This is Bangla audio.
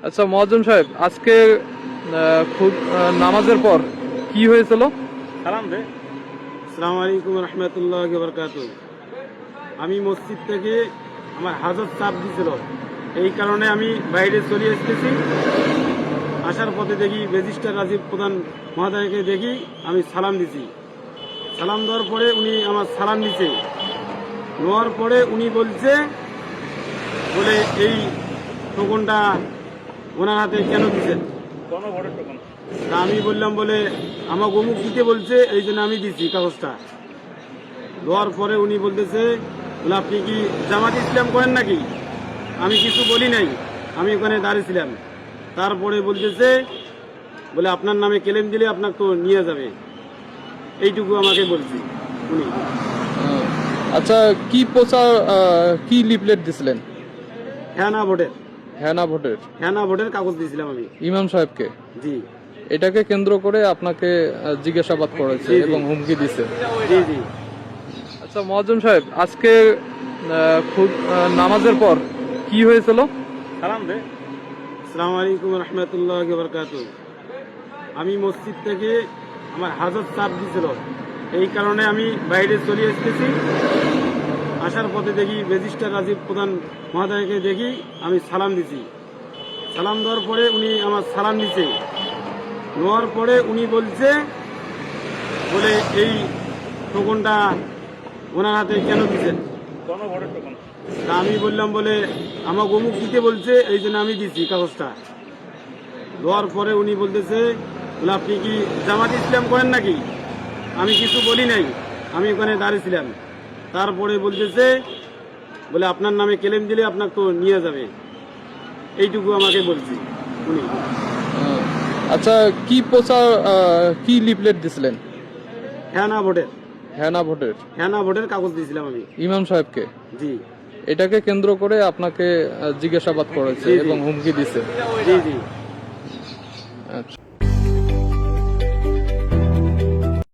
আচ্ছা মহাজন সাহেব, আজকে নামাজের পর কি হয়েছিল? সালাম দে। আসসালামু আলাইকুম রহমতুল্লাহ বরকাতুহ। আমি মসজিদ থেকে আমার হাজত চাপ দিছিল, এই কারণে আমি বাইরে চলে এসেছি। আসার পথে দেখি রেজিস্ট্রার রাজীব প্রধান মহোদয়কে দেখি, আমি সালাম দিছি। সালাম দেওয়ার পরে উনি আমার সালাম নিছে, নেওয়ার পরে উনি বলছে বলে এই টোকনটা ওনার হাতে কেন দিচ্ছেন? তা আমি বললাম বলে আমাকে অমুক দিতে বলছে, এই জন্য আমি দিছি কাগজটা। দেওয়ার পরে উনি বলতেছে বলে আপনি কি জামাত ইসলাম করেন নাকি? আমি কিছু বলি নাই, আমি ওখানে দাঁড়িয়েছিলাম। তারপরে বলতেছে বলে আপনার নামে ক্লেম দিলে আপনাকে তো নিয়ে যাবে, এইটুকু আমাকে বলছি উনি। আচ্ছা, কি প্রচার, কি লিফলেট দিছিলেন? হ্যাঁ না ভোটের, হ্যাঁ না ভোটের কাগজ দিয়েছিলাম আমি ইমাম সাহেবকে। জি। এটাকে কেন্দ্র করে আপনাকে জিজ্ঞাসাবাদ করেছে জি, জি। এবং হুমকি দিছে। জি জি। আচ্ছা মহাজন সাহেব, আজকে নামাজের পর কি হয়েছিল? সালাম দে। আসসালামু আলাইকুম রহমতুল্লাহ বরকাতুহ। আমি মসজিদ থেকে আমার হাজত চাপ দিছিল, এই কারণে আমি বাইরে চলে এসেছি। আসার পথে দেখি রেজিস্ট্রার রাজীব প্রধান মহোদয়কে দেখি, আমি সালাম দিছি। সালাম দেওয়ার পরে উনি আমার সালাম নিছে, নেওয়ার পরে উনি বলছে বলে এই টোকনটা ওনার হাতে কেন দিচ্ছেন? তা আমি বললাম বলে আমাকে অমুক দিতে বলছে, এই জন্য আমি দিছি কাগজটা। দেওয়ার পরে উনি বলতেছে বলে আপনি কি জামাত ইসলাম করেন নাকি? আমি কিছু বলি নাই, আমি ওখানে দাঁড়িয়েছিলাম। তারপরে বলতেছে বলে আপনার নামে ক্লেম দিলে আপনাকে তো নিয়ে যাবে, এইটুকু আমাকে বলছি উনি। আচ্ছা, কি প্রচার, কি লিফলেট দিছিলেন? হ্যাঁ না ভোটের, হ্যাঁ না ভোটের কাগজ দিয়েছিলাম আমি ইমাম সাহেবকে। জি। এটাকে কেন্দ্র করে আপনাকে জিজ্ঞাসাবাদ করেছে জি, জি। এবং হুমকি দিছে। জি জি। আচ্ছা।